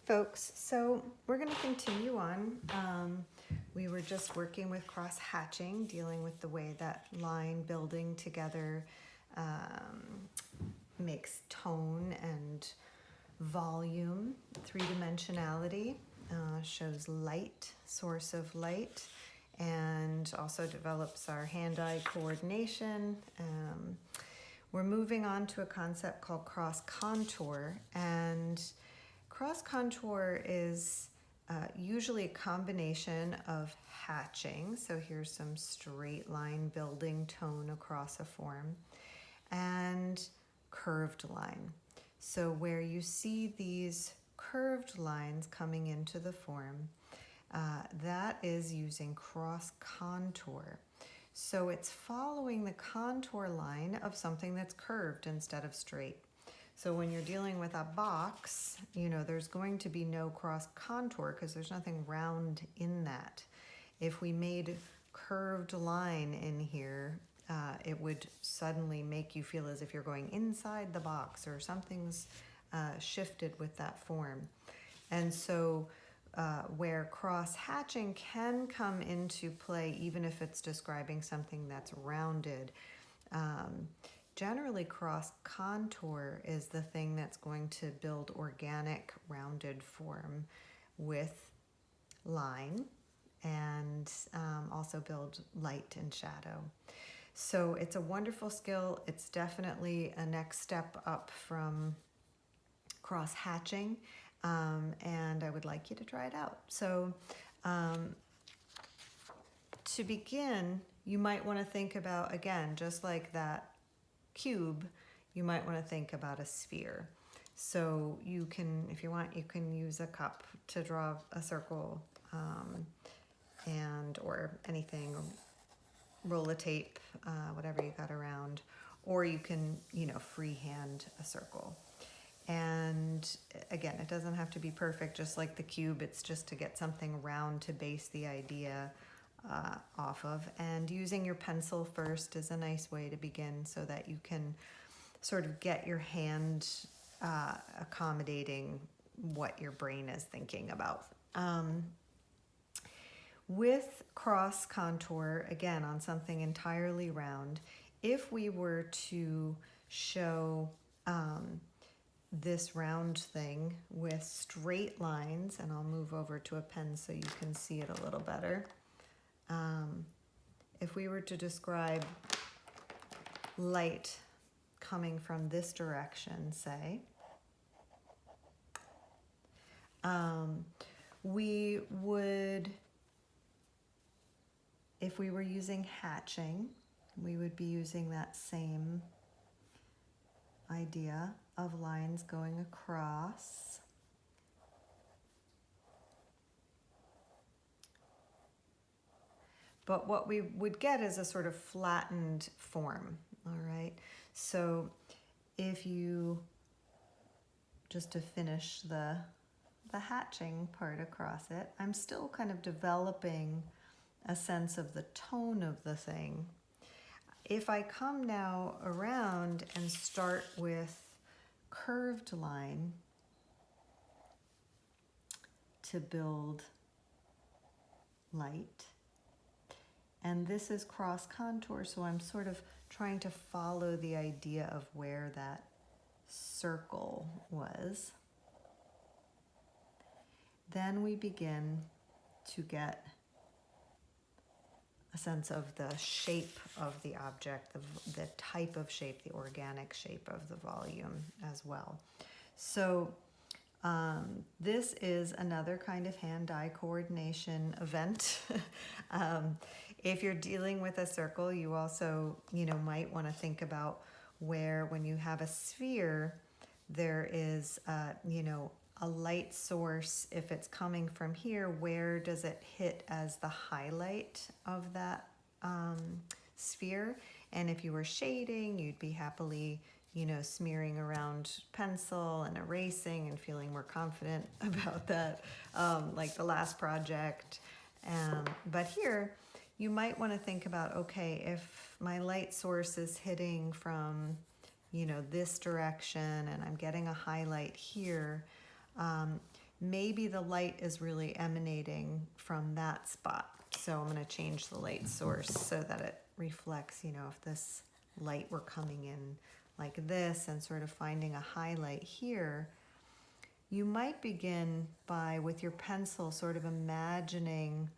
folks. So we're going to continue on. We were just working with cross hatching, dealing with the way that line building together makes tone and volume. Three-dimensionality shows light, source of light, and also develops our hand-eye coordination. We're moving on to a concept called cross contour, and cross contour is usually a combination of hatching. So here's some straight line building tone across a form, and curved line. So where you see these curved lines coming into the form, that is using cross contour. So it's following the contour line of something that's curved instead of straight. So when you're dealing with a box, there's going to be no cross contour because there's nothing round in that. If we made curved line in here, it would suddenly make you feel as if you're going inside the box or something's shifted with that form. And so where cross hatching can come into play, even if it's describing something that's rounded, generally cross contour is the thing that's going to build organic rounded form with line and also build light and shadow. So it's a wonderful skill. It's definitely a next step up from cross hatching. And I would like you to try it out. So to begin, you might want to think about, again, just like that cube, you might want to think about a sphere. So you can, if you want, you can use a cup to draw a circle or anything, roll a tape, whatever you got around, or you can, freehand a circle. And again, it doesn't have to be perfect, just like the cube. It's just to get something round to base the idea off of. And using your pencil first is a nice way to begin so that you can sort of get your hand accommodating what your brain is thinking about. With cross contour, again, on something entirely round, if we were to show this round thing with straight lines, and I'll move over to a pen so you can see it a little better. If we were to describe light coming from this direction, say, we would, if we were using hatching, we would be using that same idea of lines going across. But what we would get is a sort of flattened form, all right? So if you, just to finish the hatching part across it, I'm still kind of developing a sense of the tone of the thing. If I come now around and start with curved line to build light, and this is cross contour, so I'm sort of trying to follow the idea of where that circle was. Then we begin to get a sense of the shape of the object, the type of shape, the organic shape of the volume as well. So this is another kind of hand-eye coordination event. If you're dealing with a circle, you also, might want to think about where, when you have a sphere, there is, a light source. If it's coming from here, where does it hit as the highlight of that sphere? And if you were shading, you'd be happily, smearing around pencil and erasing and feeling more confident about that, like the last project. But here, you might want to think about, okay, if my light source is hitting from, this direction and I'm getting a highlight here, maybe the light is really emanating from that spot. So I'm going to change the light source so that it reflects, you know, if this light were coming in like this and sort of finding a highlight here, you might begin by, with your pencil, sort of imagining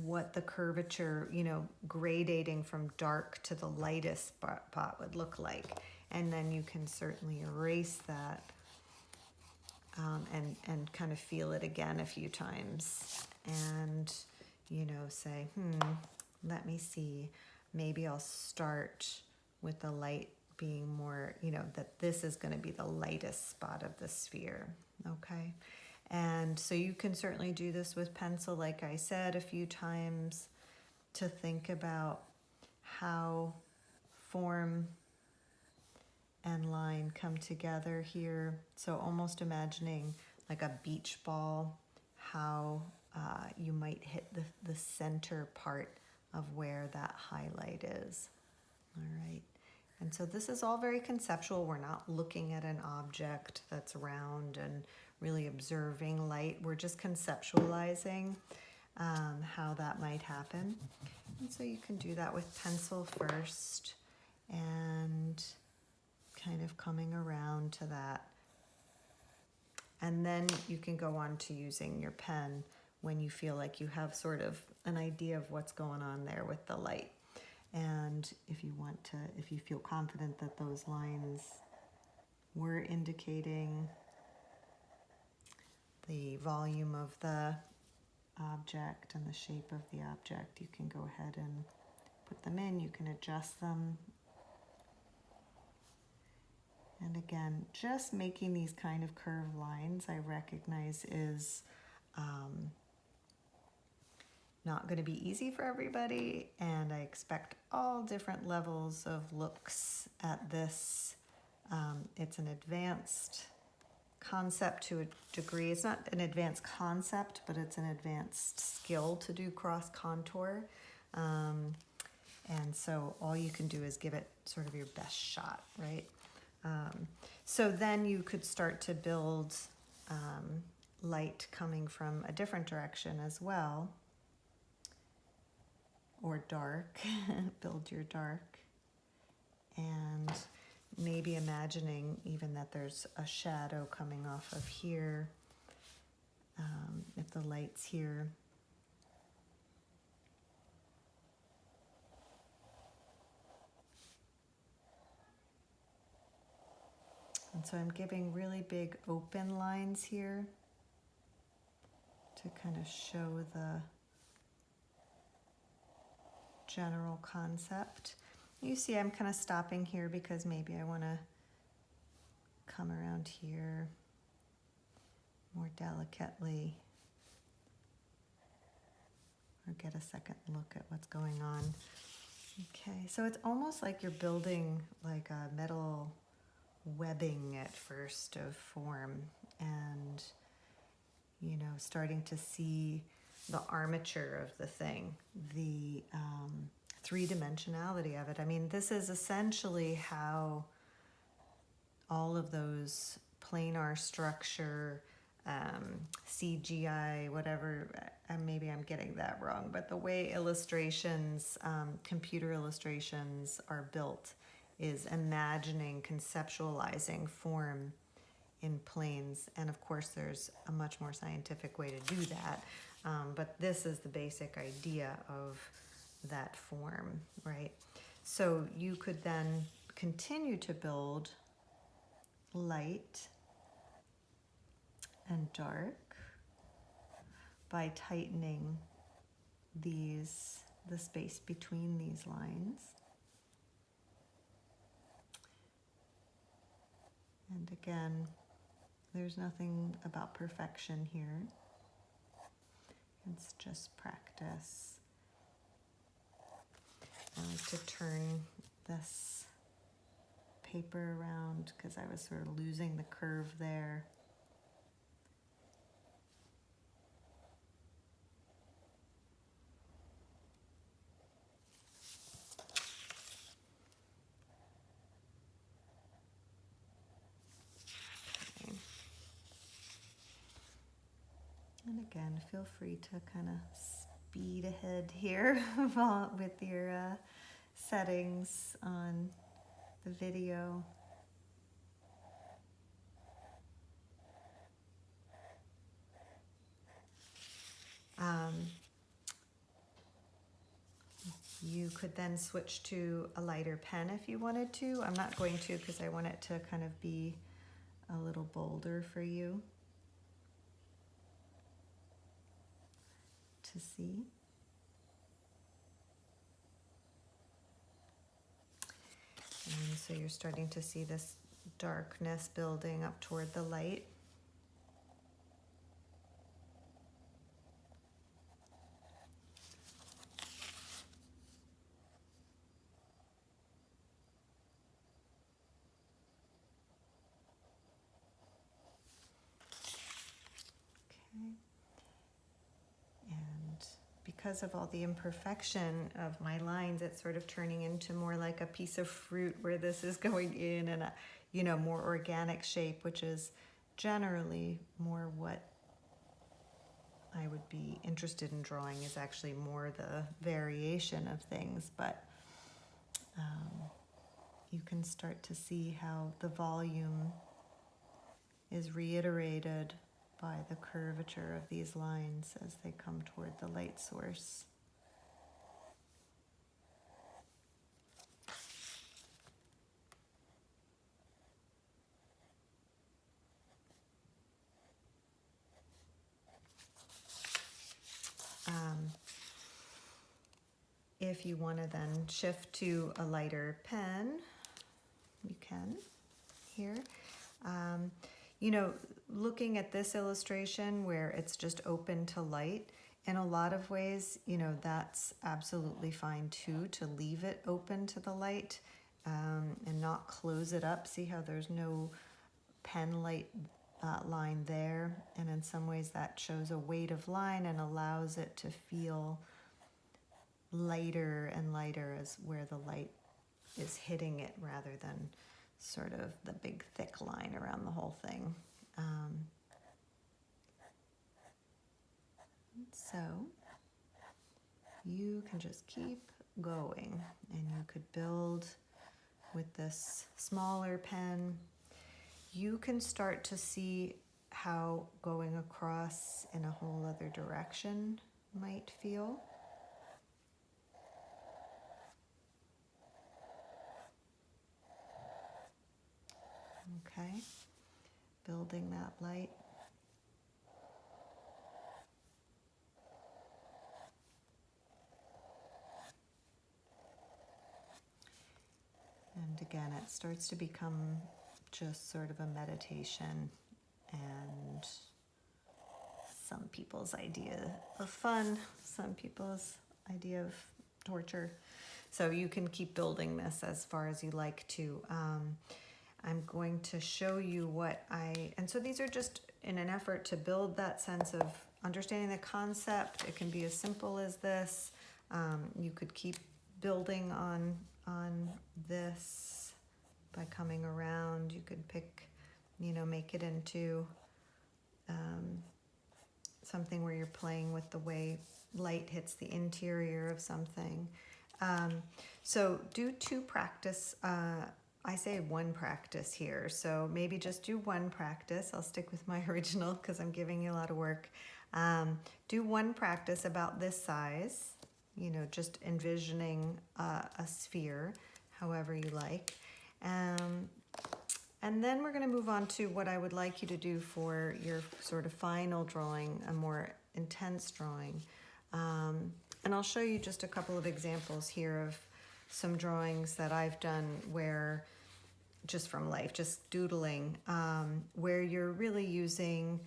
what the curvature, you know, gradating from dark to the lightest spot would look like. And then you can certainly erase that and kind of feel it again a few times. And, you know, say, let me see. Maybe I'll start with the light being more, you know, that this is going to be the lightest spot of the sphere. Okay. And so you can certainly do this with pencil, like I said, a few times, to think about how form and line come together here. So almost imagining like a beach ball, how you might hit the center part of where that highlight is. All right. And so this is all very conceptual. We're not looking at an object that's round and really observing light. We're just conceptualizing how that might happen. And so you can do that with pencil first and kind of coming around to that. And then you can go on to using your pen when you feel like you have sort of an idea of what's going on there with the light. And if you want to, if you feel confident that those lines were indicating the volume of the object and the shape of the object, you can go ahead and put them in. You can adjust them. And again, just making these kind of curved lines, I recognize is not going to be easy for everybody, and I expect all different levels of looks at this. It's an advanced concept to a degree. It's not an advanced concept, but it's an advanced skill to do cross contour. And so all you can do is give it sort of your best shot, right? So then you could start to build light coming from a different direction as well, or dark. Build your dark, and maybe imagining even that there's a shadow coming off of here, if the light's here. And so I'm giving really big open lines here to kind of show the general concept. You see I'm kind of stopping here because maybe I want to come around here more delicately, or get a second look at what's going on. Okay, so it's almost like you're building like a metal webbing at first of form, and you know, starting to see the armature of the thing, the three-dimensionality of it. I mean, this is essentially how all of those planar structure, CGI, whatever, maybe I'm getting that wrong, but the way illustrations, computer illustrations are built is imagining, conceptualizing form in planes. And of course, there's a much more scientific way to do that. But this is the basic idea of that form, right? So you could then continue to build light and dark by tightening the space between these lines. And again, there's nothing about perfection here. It's just practice. I like to turn this paper around because I was sort of losing the curve there. And again, feel free to kind of speed ahead here with your settings on the video. You could then switch to a lighter pen if you wanted to. I'm not going to because I want it to kind of be a little bolder for you to see. And so you're starting to see this darkness building up toward the light. Okay. And because of all the imperfection of my lines, it's sort of turning into more like a piece of fruit where this is going in and a, you know, more organic shape, which is generally more what I would be interested in drawing, is actually more the variation of things. But you can start to see how the volume is reiterated by the curvature of these lines as they come toward the light source. If you want to then shift to a lighter pen, you can here. You know, looking at this illustration where it's just open to light, in a lot of ways, you know, that's absolutely fine too, to leave it open to the light and not close it up. See how there's no pen light line there? And in some ways that shows a weight of line and allows it to feel lighter and lighter as where the light is hitting it rather than sort of the big thick line around the whole thing. So you can just keep going and you could build with this smaller pen. You can start to see how going across in a whole other direction might feel. Okay, building that light. And again, it starts to become just sort of a meditation and some people's idea of fun, some people's idea of torture. So you can keep building this as far as you like to. I'm going to show you and so these are just in an effort to build that sense of understanding the concept. It can be as simple as this. You could keep building on this by coming around. You could pick, you know, make it into something where you're playing with the way light hits the interior of something. So do two practice. I say one practice here, so maybe just do one practice. I'll stick with my original because I'm giving you a lot of work. Do one practice about this size, you know, just envisioning a sphere, however you like. And then we're going to move on to what I would like you to do for your sort of final drawing, a more intense drawing. And I'll show you just a couple of examples here of some drawings that I've done where, just from life, just doodling, where you're really using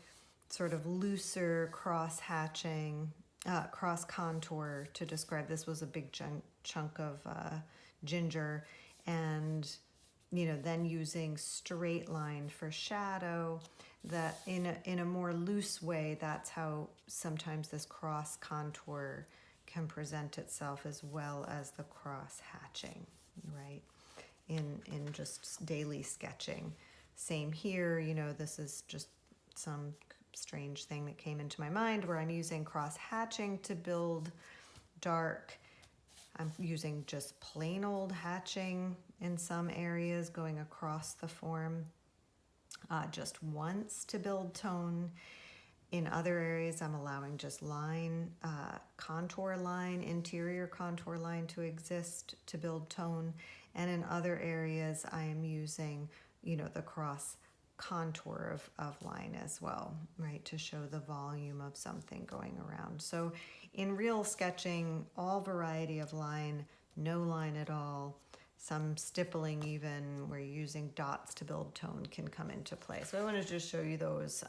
sort of looser cross-hatching, cross-contour to describe. This was a big chunk of ginger, and you know, then using straight line for shadow. That in a more loose way, that's how sometimes this cross contour can present itself, as well as the cross hatching, right? In just daily sketching. Same here, you know, this is just some strange thing that came into my mind where I'm using cross hatching to build dark. I'm using just plain old hatching in some areas, going across the form just once to build tone. In other areas, I'm allowing just line, contour line, interior contour line to exist to build tone. And in other areas, I am using, the cross contour of line as well, right, to show the volume of something going around. So in real sketching, all variety of line, no line at all, some stippling even, where you're using dots to build tone can come into play. So I want to just show you those,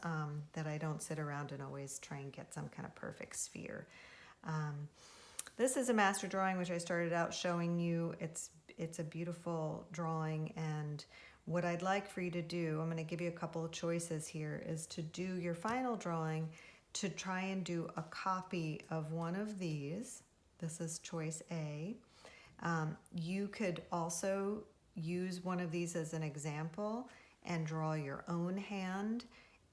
that I don't sit around and always try and get some kind of perfect sphere. This is a master drawing, which I started out showing you. It's a beautiful drawing, and what I'd like for you to do, I'm going to give you a couple of choices here, is to do your final drawing to try and do a copy of one of these. This is choice A. You could also use one of these as an example and draw your own hand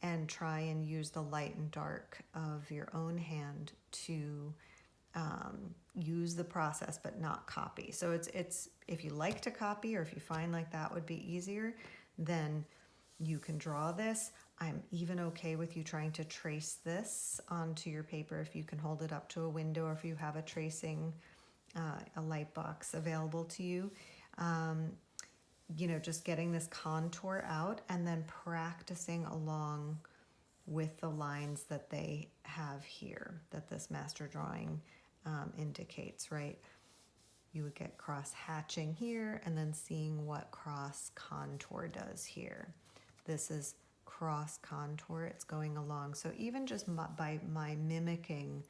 and try and use the light and dark of your own hand to use the process but not copy. So it's if you like to copy, or if you find like that would be easier, then you can draw this. I'm even okay with you trying to trace this onto your paper if you can hold it up to a window, or if you have a tracing a light box available to you. Just getting this contour out and then practicing along with the lines that they have here, that this master drawing indicates, right? You would get cross hatching here and then seeing what cross contour does here. This is cross contour, it's going along. So even just by my mimicking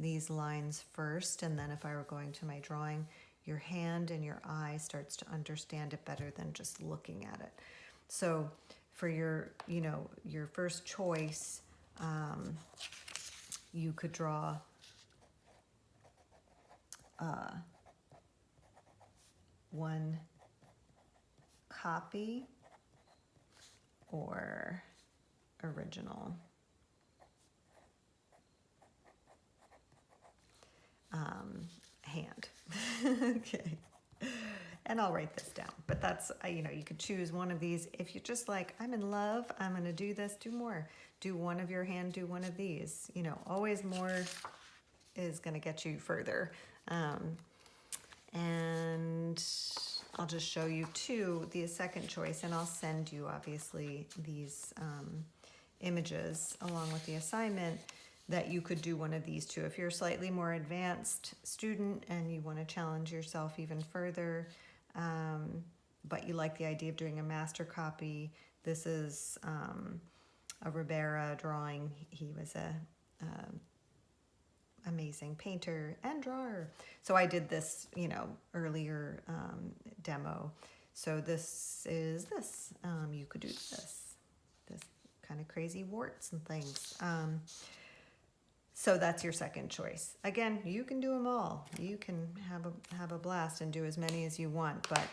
these lines first, and then if I were going to my drawing, your hand and your eye starts to understand it better than just looking at it. So for your first choice, you could draw one copy or original. Hand. Okay. And I'll write this down, but that's, you could choose one of these. If you're just like, I'm in love, I'm going to do this, do more. Do one of your hand, do one of these. Always more is going to get you further. And I'll just show you too, the second choice, and I'll send you obviously these images along with the assignment, that you could do one of these too. If you're a slightly more advanced student and you want to challenge yourself even further, but you like the idea of doing a master copy, this is a Ribera drawing. He was a amazing painter and drawer. So I did this, earlier demo. So this is this. You could do this kind of crazy warts and things. So that's your second choice. Again, you can do them all. You can have a blast and do as many as you want, but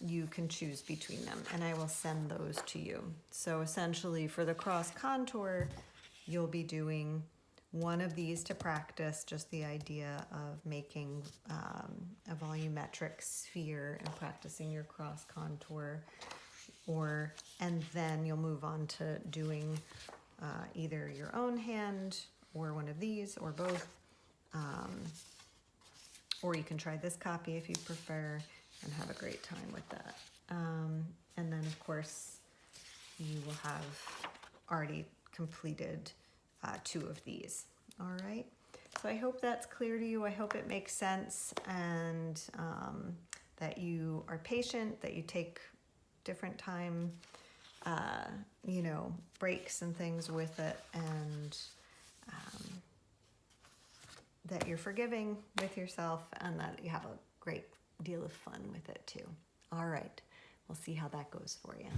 you can choose between them, and I will send those to you. So essentially for the cross contour, you'll be doing one of these to practice just the idea of making a volumetric sphere and practicing your cross contour, and then you'll move on to doing either your own hand or one of these or both, or you can try this copy if you prefer and have a great time with that. And then of course you will have already completed 2 of these. All right, so I hope that's clear to you. I hope it makes sense, and that you are patient, that you take different time, breaks and things with it, and that you're forgiving with yourself, and that you have a great deal of fun with it too. All right, we'll see how that goes for you.